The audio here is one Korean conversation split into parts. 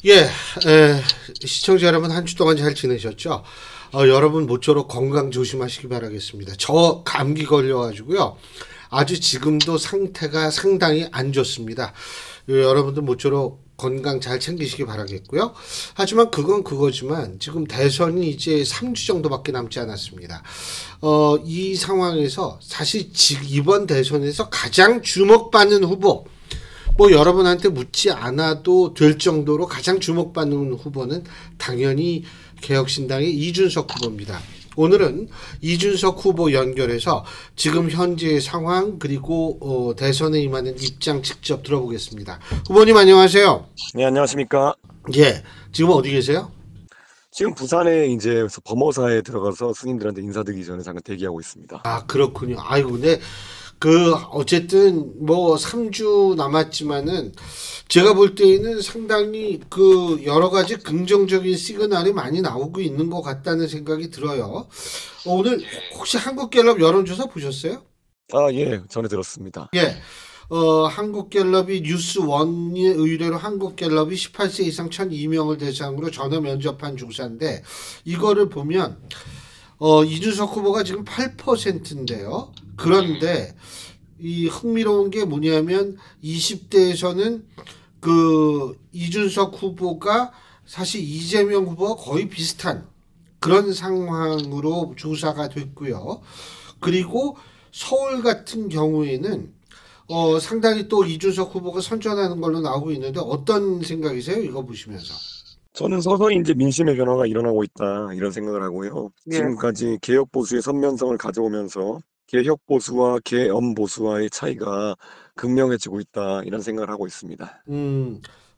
예, 시청자 여러분 한 주 동안 잘 지내셨죠? 여러분 모쪼록 건강 조심하시기 바라겠습니다. 저 감기 걸려가지고요. 아주 지금도 상태가 상당히 안 좋습니다. 여러분들 모쪼록 건강 잘 챙기시기 바라겠고요. 하지만 그건 그거지만 지금 대선이 이제 3주 정도밖에 남지 않았습니다. 이 상황에서 사실 이번 대선에서 가장 주목받는 후보, 뭐 여러분한테 묻지 않아도 될 정도로 가장 주목받는 후보는 당연히 개혁신당의 이준석 후보입니다. 오늘은 이준석 후보 연결해서 지금 현재의 상황 그리고 대선에 임하는 입장 직접 들어보겠습니다. 후보님 안녕하세요. 네, 안녕하십니까. 예, 지금 어디 계세요? 지금 부산에 이제 범어사에 들어가서 스님들한테 인사드리기 전에 잠깐 대기하고 있습니다. 아, 그렇군요. 아이고, 네. 어쨌든 뭐 3주 남았지만은 제가 볼 때에는 상당히 여러 가지 긍정적인 시그널이 많이 나오고 있는 것 같다는 생각이 들어요. 오늘 혹시 한국갤럽 여론조사 보셨어요? 아, 예, 전에 들었습니다. 예. 한국갤럽이 뉴스원의 의뢰로 한국갤럽이 18세 이상 1,002명을 대상으로 전화 면접한 조사인데 이거를 보면 이준석 후보가 지금 8%인데요. 그런데 이 흥미로운 게 뭐냐면 20대에서는 이준석 후보가 사실 이재명 후보와 거의 비슷한 그런 상황으로 조사가 됐고요. 그리고 서울 같은 경우에는 상당히 또 이준석 후보가 선전하는 걸로 나오고 있는데 어떤 생각이세요? 이거 보시면서. 저는 서서히 이제 민심의 변화가 일어나고 있다, 이런 생각을 하고요. 예. 지금까지 개혁 보수의 선면성을 가져오면서 개혁 보수와 개엄 보수와의 차이가 극명해지고 있다, 이런 생각을 하고 있습니다.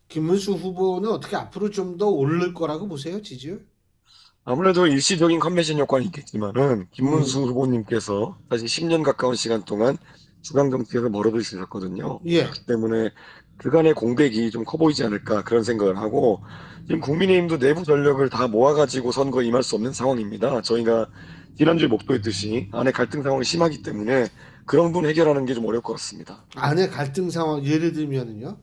김문수 후보는 어떻게 앞으로 좀 더 오를 거라고 보세요, 지지율? 아무래도 일시적인 컨벤션 효과는 있겠지만은 김문수 음, 후보님께서 사실 10년 가까운 시간 동안 중앙 정치에서 멀어지셨거든요. 예. 그렇기 때문에 그간의 공백이 좀 커 보이지 않을까, 그런 생각을 하고, 지금 국민의힘도 내부 전력을 다 모아가지고 선거에 임할 수 없는 상황입니다. 저희가 지난주에 목도했듯이 안에 갈등 상황이 심하기 때문에 그런 부분 해결하는 게 좀 어려울 것 같습니다. 안에 갈등 상황 예를 들면은요.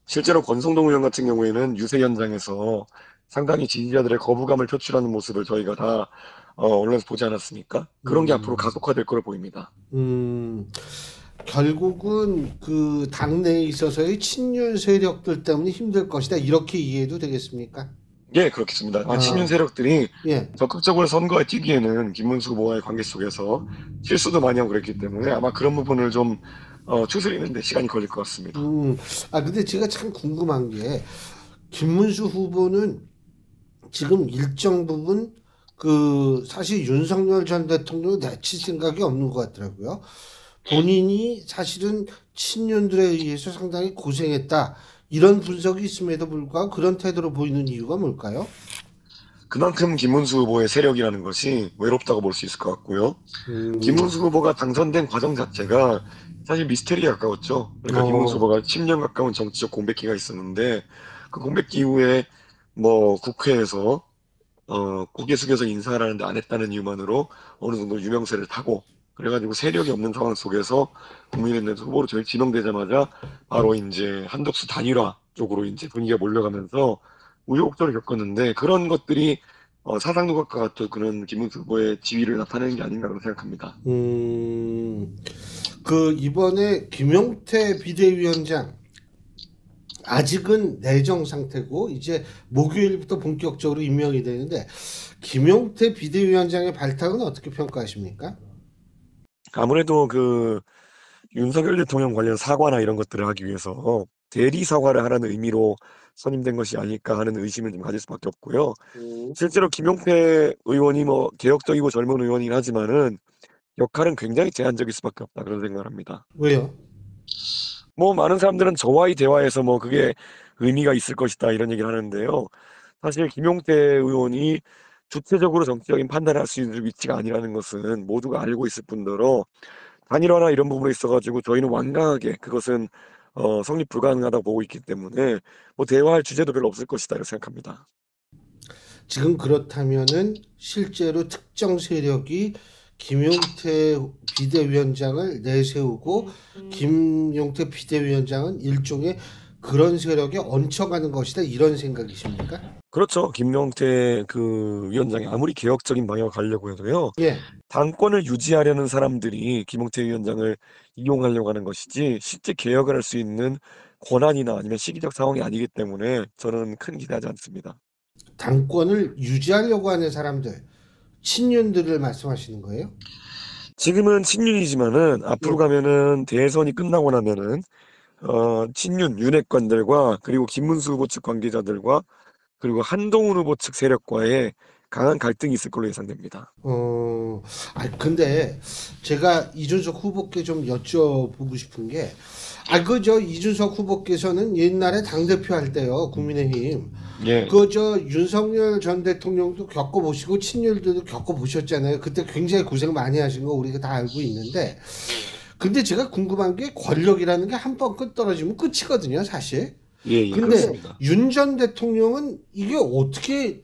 실제로 권성동 의원 같은 경우에는 유세 현장에서 상당히 지지자들의 거부감을 표출하는 모습을 저희가 다 언론에서 보지 않았습니까? 그런 게 앞으로 음, 가속화될 거로 보입니다. 음, 결국은 당내에 있어서의 친윤 세력들 때문에 힘들 것이다. 이렇게 이해해도 되겠습니까? 예, 그렇겠습니다. 친윤 아, 세력들이 예. 적극적으로 선거에 뛰기에는 김문수 후보와의 관계 속에서 실수도 많이 하고 그랬기 때문에 아마 그런 부분을 좀 추스리는 데 시간이 걸릴 것 같습니다. 음, 근데 제가 참 궁금한 게, 김문수 후보는 지금 일정 부분, 사실 윤석열 전 대통령 내칠 생각이 없는 것 같더라고요. 본인이 사실은 친윤들에 의해서 상당히 고생했다. 이런 분석이 있음에도 불구하고 그런 태도로 보이는 이유가 뭘까요? 그만큼 김문수 후보의 세력이라는 것이 외롭다고 볼 수 있을 것 같고요. 음, 김문수 후보가 당선된 과정 자체가 사실 미스테리에 가까웠죠. 그러니까 김문수 어, 후보가 10년 가까운 정치적 공백기가 있었는데, 그 공백기 이후에 뭐 국회에서 고개 숙여서 인사하라는데 안 했다는 이유만으로 어느 정도 유명세를 타고, 그래가지고 세력이 없는 상황 속에서 국민의힘 후보로 저희 지명되자마자 바로 이제 한덕수 단일화 쪽으로 이제 분위기가 몰려가면서 우여곡절을 겪었는데, 그런 것들이 사상 누각과 같은 그런 김문수 후보의 지위를 나타내는 게 아닌가, 그런 생각합니다. 음, 이번에 김용태 비대위원장, 아직은 내정 상태고, 이제 목요일부터 본격적으로 임명이 되는데, 김용태 비대위원장의 발탁은 어떻게 평가하십니까? 아무래도 그 윤석열 대통령 관련 사과나 이런 것들을 하기 위해서 대리 사과를 하라는 의미로 선임된 것이 아닐까 하는 의심을 좀 가질 수밖에 없고요. 음, 실제로 김용태 의원이 뭐 개혁적이고 젊은 의원이긴 하지만은 역할은 굉장히 제한적일 수밖에 없다, 그런 생각을 합니다. 왜요? 뭐 많은 사람들은 저와의 대화에서 뭐 그게 의미가 있을 것이다, 이런 얘기를 하는데요. 사실 김용태 의원이 주체적으로 정치적인 판단을 할 수 있는 위치가 아니라는 것은 모두가 알고 있을 뿐더러, 단일화나 이런 부분에 있어가지고 저희는 완강하게 그것은 성립 불가능하다고 보고 있기 때문에 뭐 대화할 주제도 별로 없을 것이다, 이렇게 생각합니다. 지금 그렇다면은 실제로 특정 세력이 김용태 비대위원장을 내세우고 김용태 비대위원장은 일종의 그런 세력에 얹혀가는 것이다 이런 생각이십니까? 그렇죠. 김용태 그 위원장이 아무리 개혁적인 방향을 가려고 해도요. 예. 당권을 유지하려는 사람들이 김용태 위원장을 이용하려고 하는 것이지 실제 개혁을 할 수 있는 권한이나 아니면 시기적 상황이 아니기 때문에 저는 큰 기대하지 않습니다. 당권을 유지하려고 하는 사람들, 친윤들을 말씀하시는 거예요? 지금은 친윤이지만은 앞으로 예. 가면은 대선이 끝나고 나면은 친윤 윤핵관들과 그리고 김문수 후보 측 관계자들과 그리고 한동훈 후보 측 세력과의 강한 갈등이 있을 걸로 예상됩니다. 근데 제가 이준석 후보께 좀 여쭤보고 싶은 게, 이준석 후보께서는 옛날에 당대표 할 때요, 국민의힘. 예, 윤석열 전 대통령도 겪어보시고, 친윤들도 겪어보셨잖아요. 그때 굉장히 고생 많이 하신 거 우리가 다 알고 있는데, 근데 제가 궁금한 게 권력이라는 게 한 번 끝 떨어지면 끝이거든요, 사실. 예, 근데 그렇습니다. 윤 전 대통령은 이게 어떻게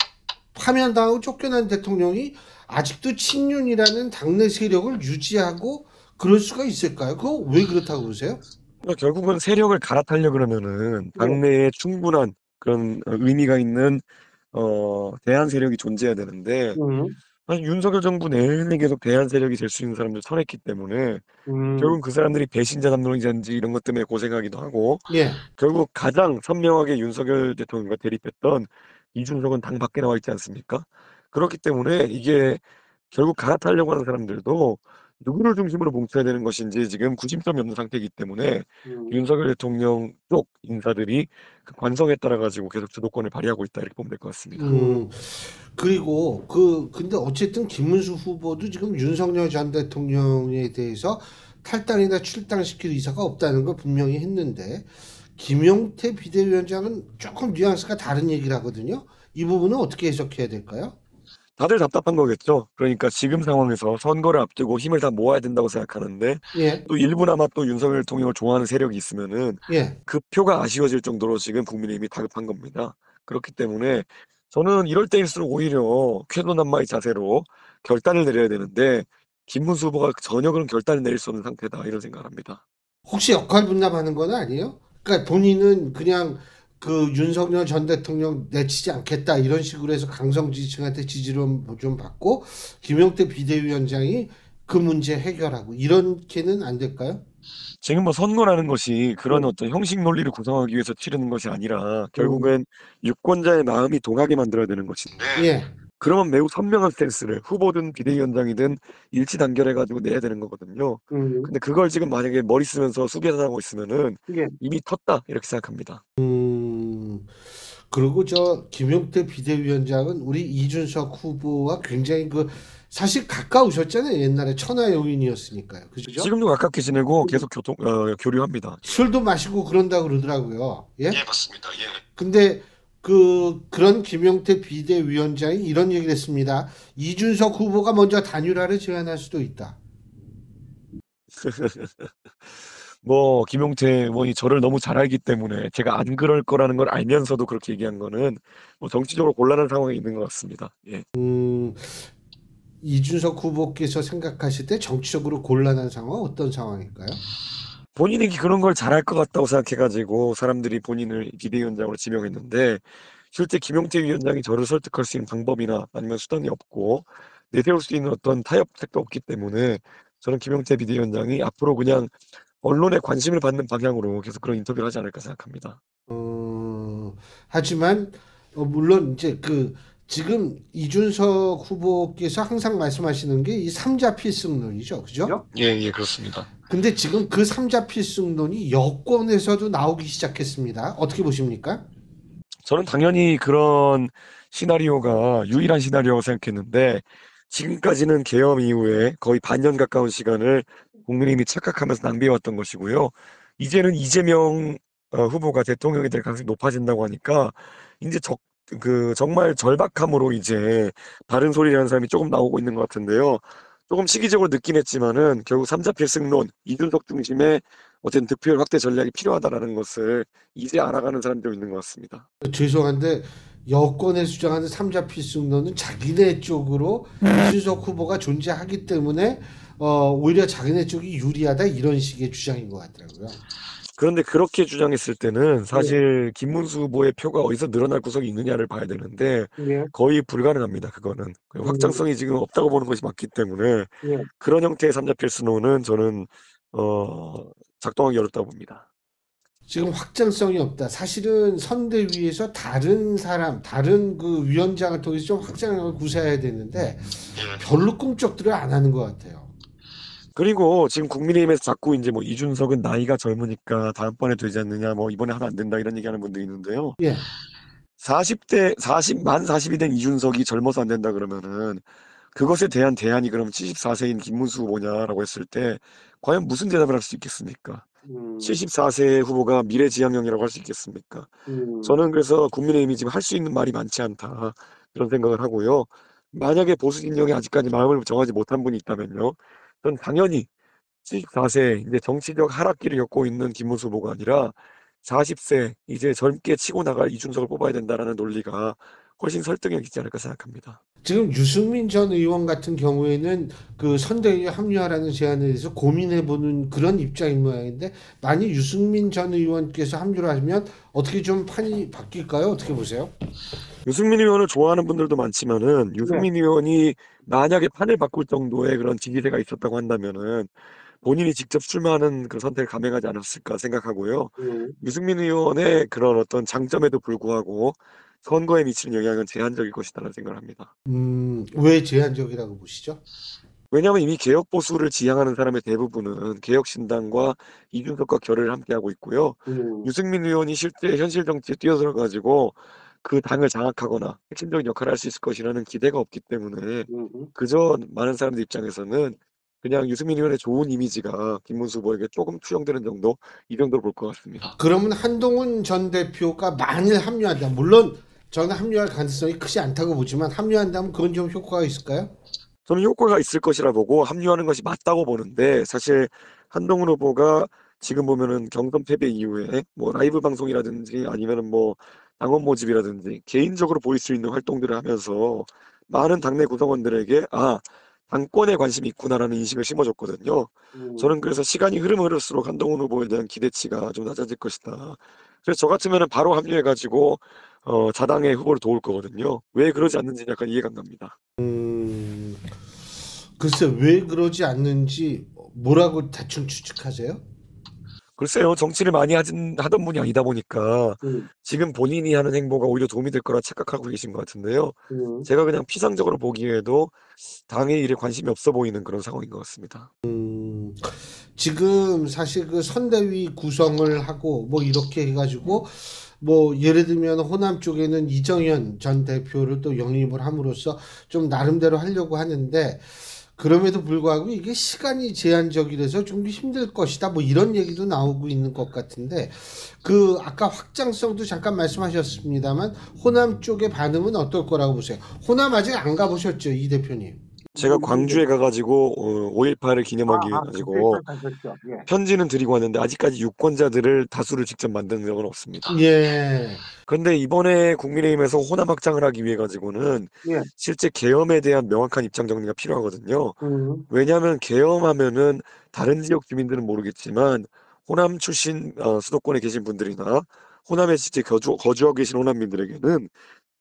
파면당하고 쫓겨난 대통령이 아직도 친윤이라는 당내 세력을 유지하고 그럴 수가 있을까요? 그거 왜 그렇다고 보세요? 그러니까 결국은 세력을 갈아타려 그러면은 당내에 충분한 그런 의미가 있는 대안 세력이 존재해야 되는데 음, 사실 윤석열 정부 내내 계속 대안 세력이 될 수 있는 사람들 선했기 때문에 음, 결국은 그 사람들이 배신자 담론이든지 이런 것 때문에 고생하기도 하고 예. 결국 가장 선명하게 윤석열 대통령과 대립했던 이준석은 당 밖에 나와 있지 않습니까? 그렇기 때문에 이게 결국 갈아타려고 하는 사람들도 누구를 중심으로 뭉쳐야 되는 것인지 지금 구심점이 없는 상태이기 때문에 음, 윤석열 대통령 쪽 인사들이 그 관성에 따라 가지고 계속 주도권을 발휘하고 있다 이렇게 보면 될 것 같습니다. 그리고 근데 어쨌든 김문수 후보도 지금 윤석열 전 대통령에 대해서 탈당이나 출당시킬 의사가 없다는 걸 분명히 했는데 김용태 비대위원장은 조금 뉘앙스가 다른 얘기를 하거든요. 이 부분은 어떻게 해석해야 될까요? 다들 답답한 거겠죠. 그러니까 지금 상황에서 선거를 앞두고 힘을 다 모아야 된다고 생각하는데 예, 또 일부나마 또 윤석열 대통령을 좋아하는 세력이 있으면은 예. 그 표가 아쉬워질 정도로 지금 국민의힘이 다급한 겁니다. 그렇기 때문에 저는 이럴 때일수록 오히려 쾌노남마의 자세로 결단을 내려야 되는데 김문수 후보가 전혀 그런 결단을 내릴 수 없는 상태다 이런 생각을 합니다. 혹시 역할 분담하는 건 아니에요? 그러니까 본인은 그냥 윤석열 전 대통령 내치지 않겠다 이런 식으로 해서 강성 지지층한테 지지를 좀 받고 김용태 비대위원장이 그 문제 해결하고 이렇게는 안 될까요? 지금 뭐 선거라는 것이 그런 음, 어떤 형식 논리를 구성하기 위해서 치르는 것이 아니라 음, 결국엔 유권자의 마음이 동하게 만들어야 되는 것인데 예. 그러면 매우 선명한 스탠스를 후보든 비대위원장이든 일치 단결해 가지고 내야 되는 거거든요. 음, 근데 그걸 지금 만약에 머리 쓰면서 수계산하고 있으면은 예. 이미 텄다 이렇게 생각합니다. 그리고 김용태 비대위원장은 우리 이준석 후보와 굉장히 사실 가까우셨잖아요. 옛날에 천하용인이었으니까요. 그죠? 지금도 가깝게 지내고 계속 교류합니다. 술도 마시고 그런다 그러더라고요. 예? 예, 맞습니다. 예. 근데 그런 김용태 비대위원장이 이런 얘기를 했습니다. 이준석 후보가 먼저 단일화를 제안할 수도 있다. 뭐 김용태 의원이 저를 너무 잘 알기 때문에 제가 안 그럴 거라는 걸 알면서도 그렇게 얘기한 거는 뭐 정치적으로 곤란한 상황에 있는 것 같습니다. 예. 이준석 후보께서 생각하실 때 정치적으로 곤란한 상황은 어떤 상황일까요? 본인이 그런 걸 잘할 것 같다고 생각해가지고 사람들이 본인을 비대위원장으로 지명했는데 실제 김용태 위원장이 저를 설득할 수 있는 방법이나 아니면 수단이 없고 내세울 수 있는 어떤 타협책도 없기 때문에 저는 김용태 비대위원장이 앞으로 그냥 언론의 관심을 받는 방향으로 계속 그런 인터뷰를 하지 않을까 생각합니다. 하지만 물론 이제 지금 이준석 후보께서 항상 말씀하시는 게 이 삼자 필승론이죠, 그죠? 예, 예, 그렇습니다. 근데 지금 그 삼자 필승론이 여권에서도 나오기 시작했습니다. 어떻게 보십니까? 저는 당연히 그런 시나리오가 유일한 시나리오라고 생각했는데 지금까지는 계엄 이후에 거의 반년 가까운 시간을 국민의힘이 착각하면서 낭비해왔던 것이고요. 이제는 이재명 후보가 대통령이 될 가능성이 높아진다고 하니까 이제 정말 절박함으로 이제 바른 소리라는 사람이 조금 나오고 있는 것 같은데요. 조금 시기적으로 늦긴 했지만은 결국 삼자 필승론, 이준석 중심의 어쨌든 득표율 확대 전략이 필요하다라는 것을 이제 알아가는 사람도 있는 것 같습니다. 죄송한데 여권에 주장하는 삼자 필승론은 자기네 쪽으로 이준석 후보가 존재하기 때문에 오히려 자기네 쪽이 유리하다 이런 식의 주장인 것 같더라고요. 그런데 그렇게 주장했을 때는 예, 사실 김문수 후보의 표가 어디서 늘어날 구석이 있느냐를 봐야 되는데 예, 거의 불가능합니다. 그거는. 음, 확장성이 지금 없다고 보는 것이 맞기 때문에 예. 그런 형태의 삼자 필수노는 저는 작동하기 어렵다고 봅니다. 지금 확장성이 없다. 사실은 선대위에서 다른 사람, 다른 그 위원장을 통해서 좀 확장력을 구사해야 되는데 별로 꿈쩍들을 안 하는 것 같아요. 그리고 지금 국민의힘에서 자꾸 이제 뭐 이준석은 나이가 젊으니까 다음번에 되지 않느냐, 뭐 이번에 하면 안 된다 이런 얘기하는 분들이 있는데요. 예, 40이 된 이준석이 젊어서 안 된다 그러면은 그것에 대한 대안이 그럼 74세인 김문수 후보냐라고 했을 때 과연 무슨 대답을 할 수 있겠습니까? 음, 74세 후보가 미래지향형이라고 할 수 있겠습니까? 음, 저는 그래서 국민의힘이 지금 할 수 있는 말이 많지 않다 그런 생각을 하고요. 만약에 보수 진영에 아직까지 마음을 정하지 못한 분이 있다면요. 전 당연히 74세 이제 정치적 하락기를 겪고 있는 김문수 후보가 아니라 40세 이제 젊게 치고 나갈 이준석을 뽑아야 된다라는 논리가 훨씬 설득력 있지 않을까 생각합니다. 지금 유승민 전 의원 같은 경우에는 그 선대위에 합류하라는 제안에 대해서 고민해보는 그런 입장인 모양인데 만약 유승민 전 의원께서 합류를 하면 어떻게 좀 판이 바뀔까요? 어떻게 보세요? 유승민 의원을 좋아하는 분들도 많지만은 네. 유승민 의원이 만약에 판을 바꿀 정도의 그런 지지세가 있었다고 한다면은 본인이 직접 출마하는 그 선택을 감행하지 않았을까 생각하고요. 음, 유승민 의원의 그런 어떤 장점에도 불구하고 선거에 미치는 영향은 제한적일 것이다라는 생각을 합니다. 왜 제한적이라고 보시죠? 왜냐하면 이미 개혁 보수를 지향하는 사람의 대부분은 개혁신당과 이준석과 결의를 함께하고 있고요. 음, 유승민 의원이 실제 현실 정치에 뛰어들어 가지고 그 당을 장악하거나 핵심적인 역할을 할 수 있을 것이라는 기대가 없기 때문에 음. 그저 많은 사람들 입장에서는 그냥 유승민 의원의 좋은 이미지가 김문수 후보에게 조금 투영되는 정도, 이 정도로 볼 것 같습니다. 그러면 한동훈 전 대표가 만일 합류한다. 물론 저는 합류할 가능성이 크지 않다고 보지만 합류한다면 그건 좀 효과가 있을까요? 저는 효과가 있을 것이라 보고 합류하는 것이 맞다고 보는데 사실 한동훈 후보가 지금 보면은 경선 패배 이후에 뭐 라이브 방송이라든지 아니면은 뭐 당원 모집이라든지 개인적으로 보일 수 있는 활동들을 하면서 많은 당내 구성원들에게 아, 당권에 관심이 있구나라는 인식을 심어줬거든요. 음, 저는 그래서 시간이 흐르면 흐를수록 한동훈 후보에 대한 기대치가 좀 낮아질 것이다. 그래서 저 같으면은 바로 합류해가지고 자당의 후보를 도울 거거든요. 왜 그러지 않는지 약간 이해가 안 갑니다. 음, 글쎄 왜 그러지 않는지 뭐라고 대충 추측하세요? 글쎄요, 정치를 많이 하던 분이 아니다 보니까 음, 지금 본인이 하는 행보가 오히려 도움이 될 거라 착각하고 계신 것 같은데요. 음, 제가 그냥 피상적으로 보기에도 당의 일에 관심이 없어 보이는 그런 상황인 것 같습니다. 지금 사실 그 선대위 구성을 하고 뭐 이렇게 해가지고 뭐 예를 들면 호남 쪽에는 이정현 전 대표를 또 영입을 함으로써 좀 나름대로 하려고 하는데 그럼에도 불구하고 이게 시간이 제한적이라서 좀 힘들 것이다. 뭐 이런 얘기도 나오고 있는 것 같은데 그 아까 확장성도 잠깐 말씀하셨습니다만 호남 쪽의 반응은 어떨 거라고 보세요? 호남 아직 안 가보셨죠, 이 대표님? 제가 광주에 가가지고 5.18을 기념하기 위해 그때 가지고 가셨죠. 예. 편지는 드리고 왔는데 아직까지 유권자들을 다수를 직접 만든 적은 없습니다. 예. 그런데 이번에 국민의힘에서 호남 확장을 하기 위해 가지고는 예. 실제 계엄에 대한 명확한 입장 정리가 필요하거든요. 음. 왜냐하면 계엄하면은 다른 지역 주민들은 모르겠지만 호남 출신 수도권에 계신 분들이나 호남에 실제 거주하고 계신 호남민들에게는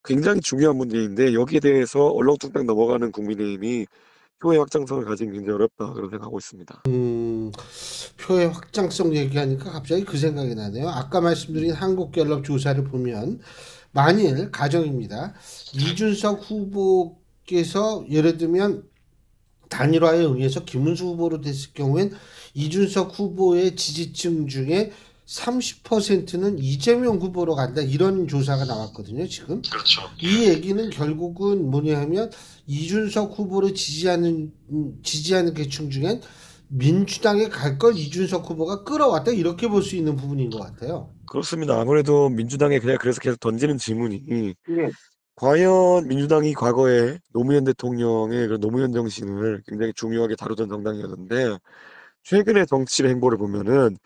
굉장히 중요한 문제인데 여기에 대해서 얼렁뚱땅 넘어가는 국민의힘이 표의 확장성을 가지기 굉장히 어렵다 그런 생각하고 있습니다. 표의 확장성 얘기하니까 갑자기 그 생각이 나네요. 아까 말씀드린 한국갤럽 조사를 보면 만일 가정입니다. 이준석 후보께서 예를 들면 단일화에 의해서 김문수 후보로 됐을 경우엔 이준석 후보의 지지층 중에 30%는 이재명 후보로 간다. 이런 조사가 나왔거든요, 지금. 그렇죠. 이 얘기는 결국은 뭐냐 하면 이준석 후보를 지지하는 계층 중엔 민주당에 갈 걸 이준석 후보가 끌어왔다. 이렇게 볼 수 있는 부분인 것 같아요. 그렇습니다. 아무래도 민주당에 그냥 그래서 계속 던지는 질문이 예. 과연 민주당이 과거에 노무현 대통령의 그 노무현 정신을 굉장히 중요하게 다루던 정당이었는데 최근의 정치의 행보를 보면은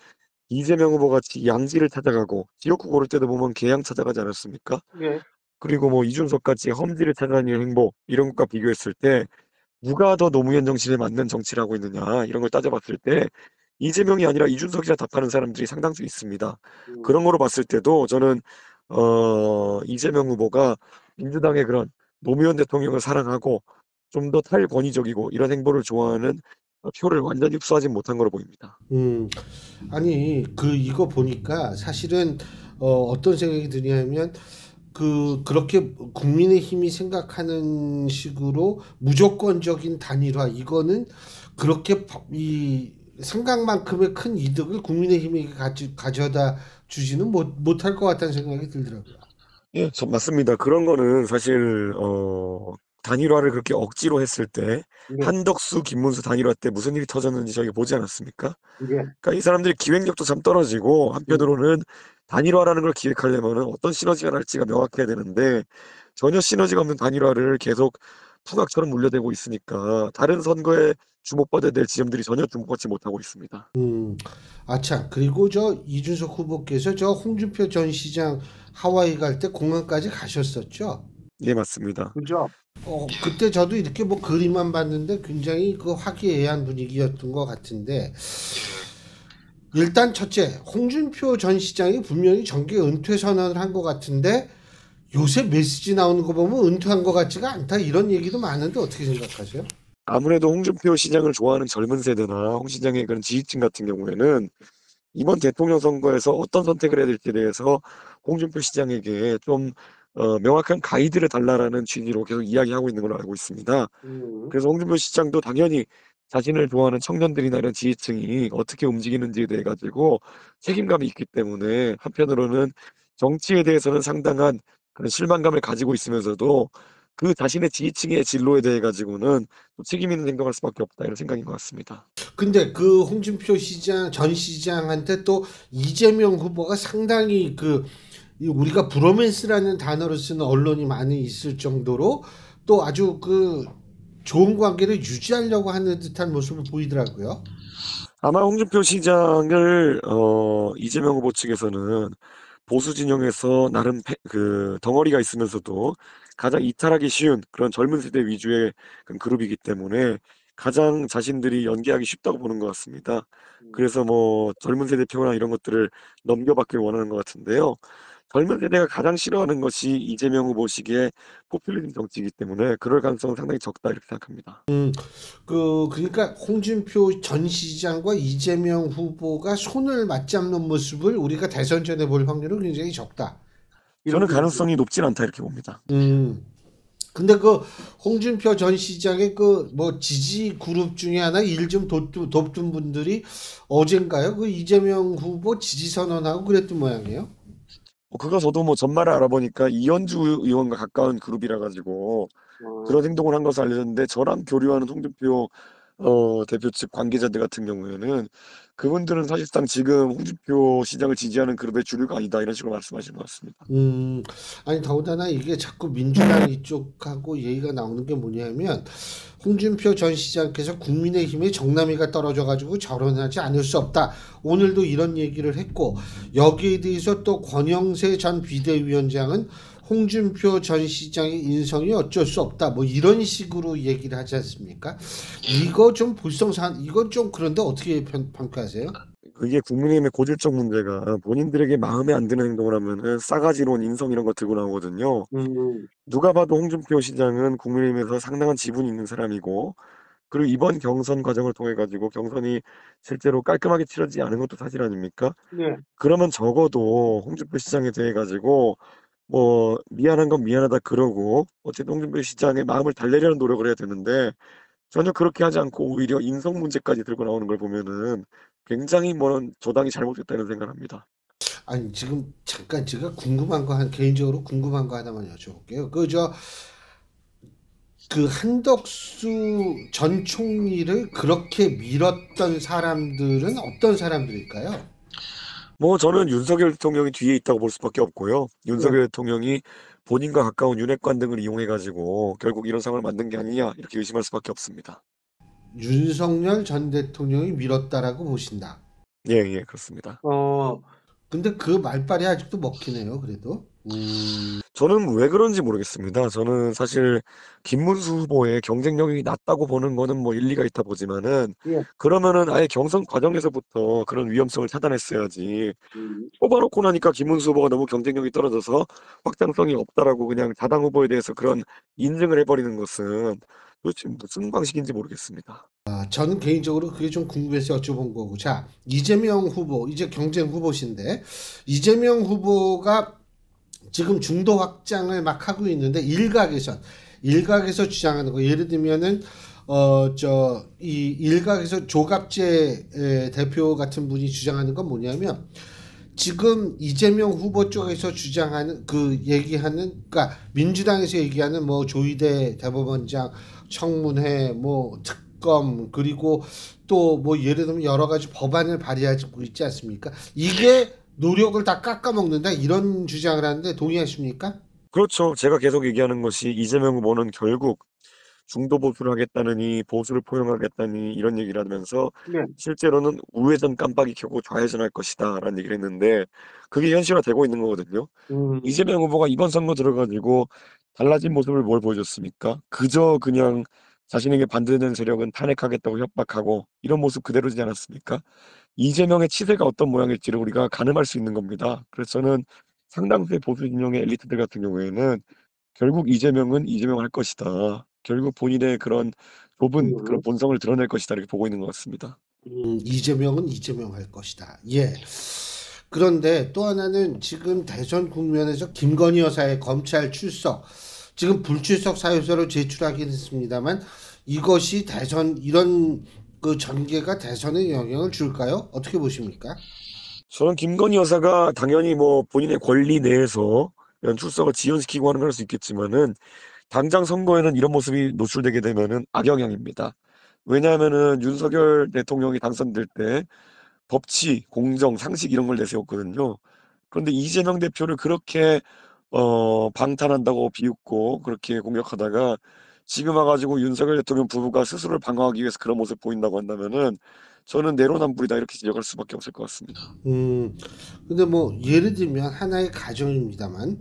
이재명 후보 같이 양지를 찾아가고 지역구 고를 때도 보면 개양 찾아가지 않았습니까? 예. 그리고 뭐 이준석 같이 험지를 찾아다니는 행보 이런 것과 비교했을 때 누가 더 노무현 정신에 맞는 정치를 하고 있느냐 이런 걸 따져봤을 때 이재명이 아니라 이준석이라 답하는 사람들이 상당수 있습니다. 음. 그런 거로 봤을 때도 저는 이재명 후보가 민주당의 그런 노무현 대통령을 사랑하고 좀 더 탈권위적이고 이런 행보를 좋아하는 표를 완전히 흡수하진 못한 거로 보입니다. 음. 아니 이거 보니까 사실은 어떤 생각이 드냐면 그렇게 국민의힘이 생각하는 식으로 무조건적인 단일화 이거는 그렇게 이 생각만큼의 큰 이득을 국민의힘에게 가져다 주지는 못할 것 같다는 생각이 들더라고요. 예, 맞습니다. 그런 거는 사실 단일화를 그렇게 억지로 했을 때 네, 한덕수, 김문수 단일화 때 무슨 일이 터졌는지 저희가 보지 않았습니까? 네. 그러니까 이 사람들이 기획력도 참 떨어지고 음, 한편으로는 단일화라는 걸 기획하려면은 어떤 시너지가 날지가 명확해야 되는데 전혀 시너지가 없는 단일화를 계속 풍악처럼 물려대고 있으니까 다른 선거에 주목받아야 될 지점들이 전혀 주목받지 못하고 있습니다. 아참 그리고 저 이준석 후보께서 저 홍준표 전 시장 하와이 갈 때 공항까지 가셨었죠. 예, 맞습니다. 그죠? 그때 저도 이렇게 뭐 그림만 봤는데 굉장히 화기애애한 분위기였던 것 같은데 일단 첫째, 홍준표 전 시장이 분명히 정계 은퇴 선언을 한 것 같은데 요새 메시지 나오는 거 보면 은퇴한 것 같지가 않다 이런 얘기도 많은데 어떻게 생각하세요? 아무래도 홍준표 시장을 좋아하는 젊은 세대나 홍 시장의 그런 지지층 같은 경우에는 이번 대통령 선거에서 어떤 선택을 해야 될지에 대해서 홍준표 시장에게 좀 명확한 가이드를 달라라는 취지로 계속 이야기하고 있는 걸로 알고 있습니다. 음, 그래서 홍준표 시장도 당연히 자신을 좋아하는 청년들이나 이런 지지층이 어떻게 움직이는지에 대해 가지고 책임감이 있기 때문에 한편으로는 정치에 대해서는 상당한 그런 실망감을 가지고 있으면서도 그 자신의 지지층의 진로에 대해 가지고는 또 책임 있는 행동할 수밖에 없다 이런 생각인 것 같습니다. 근데 홍준표 시장 전 시장한테 또 이재명 후보가 상당히 이 우리가 브로맨스라는 단어를 쓰는 언론이 많이 있을 정도로 또 아주 좋은 관계를 유지하려고 하는 듯한 모습을 보이더라고요. 아마 홍준표 시장을 이재명 후보 측에서는 보수 진영에서 나름 그 덩어리가 있으면서도 가장 이탈하기 쉬운 그런 젊은 세대 위주의 그런 그룹이기 때문에 가장 자신들이 연계하기 쉽다고 보는 것 같습니다. 그래서 뭐 젊은 세대 표나 이런 것들을 넘겨받길 원하는 것 같은데요. 젊은 세대가 가장 싫어하는 것이 이재명 후보식의 포퓰리즘 정치이기 때문에 그럴 가능성은 상당히 적다 이렇게 생각합니다. 그러니까 홍준표 전 시장과 이재명 후보가 손을 맞잡는 모습을 우리가 대선 전에 볼 확률은 굉장히 적다. 저는 이렇게 보세요. 가능성이 높진 않다 이렇게 봅니다. 음. 근데 홍준표 전 시장의 뭐 지지 그룹 중에 하나 일 좀 돕던 분들이 어젠가요? 이재명 후보 지지 선언하고 그랬던 모양이에요. 그거 저도 뭐 전말에 알아보니까 이현주 의원과 가까운 그룹이라 가지고 그런 행동을 한 것으로 알려졌는데 저랑 교류하는 홍준표 대표 측 관계자들 같은 경우에는 그분들은 사실상 지금 홍준표 시장을 지지하는 그룹의 주류가 아니다 이런 식으로 말씀하시는 것 같습니다. 음, 아니, 더군다나 이게 자꾸 민주당 이쪽하고 얘기가 나오는 게 뭐냐면, 홍준표 전 시장께서 국민의힘에 정남이가 떨어져가지고 결혼하지 않을 수 없다. 오늘도 이런 얘기를 했고, 여기에 대해서 또 권영세 전 비대위원장은 홍준표 전 시장의 인성이 어쩔 수 없다. 뭐 이런 식으로 얘기를 하지 않습니까? 이건 좀 그런데 어떻게 평가하세요? 그게 국민의힘의 고질적 문제가 본인들에게 마음에 안 드는 행동을 하면은 싸가지론, 인성 이런 거 들고 나오거든요. 음, 누가 봐도 홍준표 시장은 국민의힘에서 상당한 지분이 있는 사람이고 그리고 이번 경선 과정을 통해 가지고 경선이 실제로 깔끔하게 치러지지 않은 것도 사실 아닙니까? 네. 그러면 적어도 홍준표 시장에 대해 가지고 뭐 미안한 건 미안하다 그러고 어쨌든 홍준표 시장의 마음을 달래려는 노력을 해야 되는데 전혀 그렇게 하지 않고 오히려 인성 문제까지 들고 나오는 걸 보면은 굉장히 뭐는 조당이 잘못됐다는 생각을 합니다. 아니 지금 잠깐 제가 개인적으로 궁금한 거 하나만 여쭤볼게요. 한덕수 전 총리를 그렇게 밀었던 사람들은 어떤 사람들일까요? 뭐 저는 윤석열 대통령이 뒤에 있다고 볼 수밖에 없고요. 네. 윤석열 대통령이 본인과 가까운 윤핵관 등을 이용해 가지고 결국 이런 상황을 만든 게 아니냐 이렇게 의심할 수밖에 없습니다. 윤석열 전 대통령이 밀었다라고 보신다. 예, 예, 그렇습니다. 근데 그 말빨이 아직도 먹히네요. 그래도. 저는 왜 그런지 모르겠습니다. 저는 사실 김문수 후보의 경쟁력이 낮다고 보는 거는 뭐 일리가 있다 보지만은 예. 그러면은 아예 경선 과정에서부터 그런 위험성을 차단했어야지. 음. 뽑아놓고 나니까 김문수 후보가 너무 경쟁력이 떨어져서 확장성이 없다라고 그냥 자당 후보에 대해서 그런 인증을 해버리는 것은 도대체 무슨 방식인지 모르겠습니다. 저는 개인적으로 그게 좀 궁금해서 여쭤본 거고. 자, 이재명 후보, 이제 경쟁 후보신데, 이재명 후보가 지금 중도 확장을 막 하고 있는데, 일각에서 주장하는 거. 예를 들면은, 일각에서 조갑재 대표 같은 분이 주장하는 건 뭐냐면, 지금 이재명 후보 쪽에서 주장하는 그러니까 민주당에서 얘기하는 뭐 조희대 대법원장 청문회 뭐 특검 그리고 또 뭐 예를 들면 여러 가지 법안을 발의하고 있지 않습니까? 이게 노력을 다 깎아먹는다 이런 주장을 하는데 동의하십니까? 그렇죠. 제가 계속 얘기하는 것이 이재명 후보는 결국 중도 보수를 하겠다느니 보수를 포용하겠다니 이런 얘기를 하면서 네. 실제로는 우회전 깜빡이 켜고 좌회전할 것이다라는 얘기를 했는데 그게 현실화되고 있는 거거든요. 음, 이재명 후보가 이번 선거 들어가지고 달라진 모습을 뭘 보여줬습니까? 그저 그냥 자신에게 반대되는 세력은 탄핵하겠다고 협박하고 이런 모습 그대로지 않았습니까? 이재명의 치세가 어떤 모양일지를 우리가 가늠할 수 있는 겁니다. 그래서 저는 상당수의 보수 진영의 엘리트들 같은 경우에는 결국 이재명은 이재명 할 것이다. 결국 본인의 그런 좁은 그런 음, 본성을 드러낼 것이다. 이렇게 보고 있는 것 같습니다. 이재명은 이재명 할 것이다. 예. 그런데 또 하나는 지금 대선 국면에서 김건희 여사의 검찰 출석, 지금 불출석 사유서를 제출하긴 했습니다만 이것이 대선 이런 그 전개가 대선에 영향을 줄까요? 어떻게 보십니까? 저는 김건희 여사가 당연히 뭐 본인의 권리 내에서 이런 출석을 지연시키고 하는 걸 할 수 있겠지만은 당장 선거에는 이런 모습이 노출되게 되면은 악영향입니다. 왜냐하면은 윤석열 대통령이 당선될 때 법치, 공정, 상식 이런 걸 내세웠거든요. 그런데 이재명 대표를 그렇게 방탄한다고 비웃고 그렇게 공격하다가 지금 와 가지고 윤석열 대통령 부부가 스스로를 방어하기 위해서 그런 모습을 보인다고 한다면은 저는 내로남불이다 이렇게 지적할 수밖에 없을 것 같습니다. 음, 근데 뭐 예를 들면 하나의 가정입니다만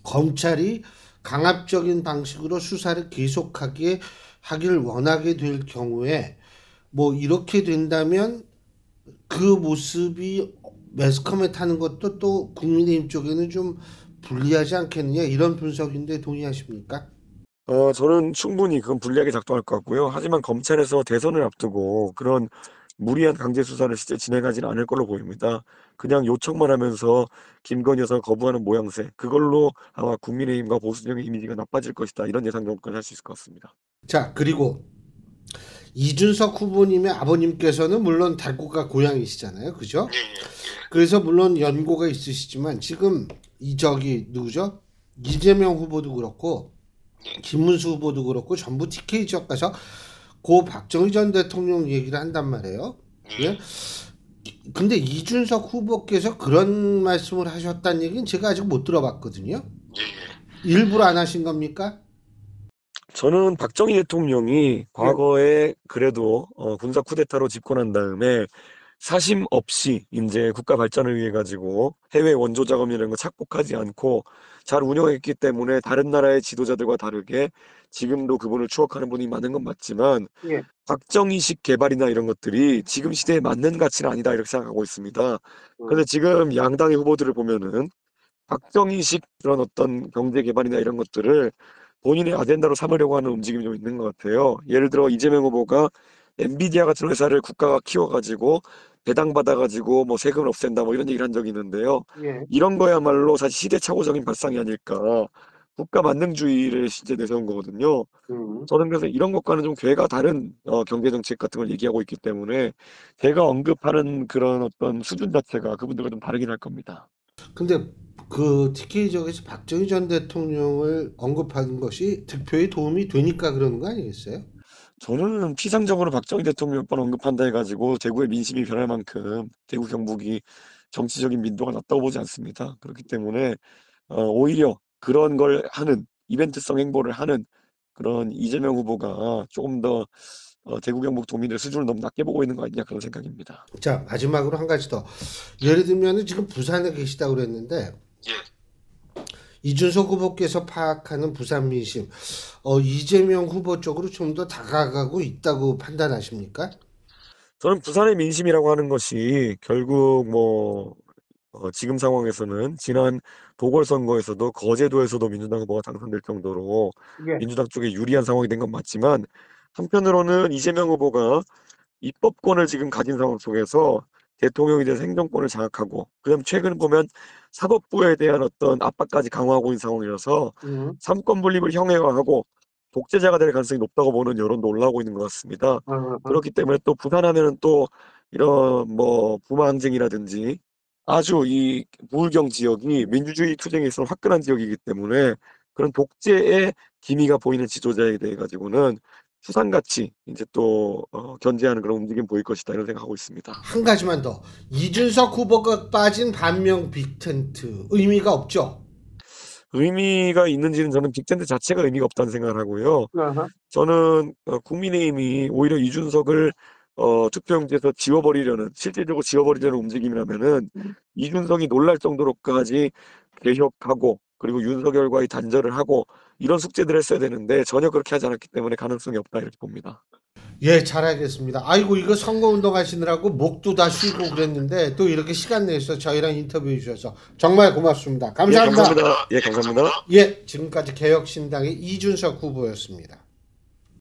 검찰이 강압적인 방식으로 수사를 계속하게 하길 원하게 될 경우에 뭐 이렇게 된다면 그 모습이 매스컴에 타는 것도 또 국민의힘 쪽에는 좀 불리하지 않겠느냐 이런 분석인데 동의하십니까? 저는 충분히 그건 불리하게 작동할 것 같고요. 하지만 검찰에서 대선을 앞두고 그런 무리한 강제 수사를 실제 진행하지는 않을 걸로 보입니다. 그냥 요청만 하면서 김건희 여사가 거부하는 모양새, 그걸로 아마 국민의힘과 보수 진영의 이미지가 나빠질 것이다. 이런 예상 정도까지 할 수 있을 것 같습니다. 자, 그리고 이준석 후보님의 아버님께서는 물론 대구가 고향이시잖아요. 그죠? 그래서 물론 연고가 있으시지만 지금 이 저기 누구죠? 이재명 후보도 그렇고 김문수 후보도 그렇고 전부 TK 지역 가서 고 박정희 전 대통령 얘기를 한단 말이에요. 예? 근데 이준석 후보께서 그런 말씀을 하셨다는 얘기는 제가 아직 못 들어봤거든요. 일부러 안 하신 겁니까? 저는 박정희 대통령이 예. 과거에 그래도 군사 쿠데타로 집권한 다음에 사심 없이 이제 국가 발전을 위해 가지고 해외 원조 자금이라는 거 착복하지 않고 잘 운영했기 때문에 다른 나라의 지도자들과 다르게 지금도 그분을 추억하는 분이 많은 건 맞지만 예. 박정희식 개발이나 이런 것들이 지금 시대에 맞는 가치는 아니다 이렇게 생각하고 있습니다. 그런데 음. 지금 양당의 후보들을 보면은 박정희식 그런 어떤 경제 개발이나 이런 것들을 본인의 아젠다로 삼으려고 하는 움직임이 좀 있는 것 같아요. 예를 들어 이재명 후보가 엔비디아 같은 회사를 국가가 키워가지고 배당받아가지고 뭐 세금을 없앤다 뭐 이런 얘기를 한 적이 있는데요. 예. 이런 거야말로 사실 시대착오적인 발상이 아닐까. 국가 만능주의를 실제 내세운 거거든요. 음. 저는 그래서 이런 것과는 좀 궤가 다른 경제 정책 같은 걸 얘기하고 있기 때문에 제가 언급하는 그런 어떤 수준 자체가 그분들과 좀 다르긴 할 겁니다. 근데 그 TK 지역에서 박정희 전 대통령을 언급하는 것이 득표에 도움이 되니까 그러는 거 아니겠어요? 저는 피상적으로 박정희 대통령 몇 번 언급한다 해가지고 대구의 민심이 변할 만큼 대구 경북이 정치적인 민도가 낮다고 보지 않습니다. 그렇기 때문에 오히려 그런 걸 하는 이벤트성 행보를 하는 그런 이재명 후보가 조금 더 대구 경북 도민의 수준을 너무 낮게 보고 있는 거 아니냐 그런 생각입니다. 자, 마지막으로 한 가지 더. 예를 들면은 지금 부산에 계시다고 그랬는데 예. 이준석 후보께서 파악하는 부산 민심, 이재명 후보 쪽으로 좀 더 다가가고 있다고 판단하십니까? 저는 부산의 민심이라고 하는 것이 결국 뭐 지금 상황에서는 지난 보궐선거에서도 거제도에서도 민주당 후보가 당선될 정도로 예. 민주당 쪽에 유리한 상황이 된 건 맞지만, 한편으로는 이재명 후보가 입법권을 지금 가진 상황 속에서 대통령이 돼서 행정권을 장악하고, 그다음 최근 보면 사법부에 대한 어떤 압박까지 강화하고 있는 상황이라서 음. 삼권 분립을 형해화하고 독재자가 될 가능성이 높다고 보는 여론도 올라오고 있는 것 같습니다. 어, 그렇기 때문에 또 부산하면은 또 이런 뭐 부마항쟁이라든지 아주 이 부울경 지역이 민주주의 투쟁에 있어서 화끈한 지역이기 때문에, 그런 독재의 기미가 보이는 지도자에 대해 가지고는 수상같이 이제 또 견제하는 그런 움직임 보일 것이다, 이런 생각하고 있습니다. 한 가지만 더. 이준석 후보가 빠진 반면 빅텐트 의미가 없죠? 의미가 있는지는, 저는 빅텐트 자체가 의미가 없다는 생각을 하고요. 아하. 저는 국민의힘이 오히려 이준석을 투표용지에서 지워버리려는, 실질적으로 지워버리려는 움직임이라면은 이준석이 놀랄 정도로까지 개혁하고 그리고 윤석열과의 단절을 하고 이런 숙제들을 했어야 되는데 전혀 그렇게 하지 않았기 때문에 가능성이 없다, 이렇게 봅니다. 예, 잘 알겠습니다. 아이고, 이거 선거운동 하시느라고 목도 다 쉬고 그랬는데 또 이렇게 시간 내서 저희랑 인터뷰해 주셔서 정말 고맙습니다. 예, 감사합니다. 감사합니다. 예, 감사합니다. 예, 지금까지 개혁신당의 이준석 후보였습니다.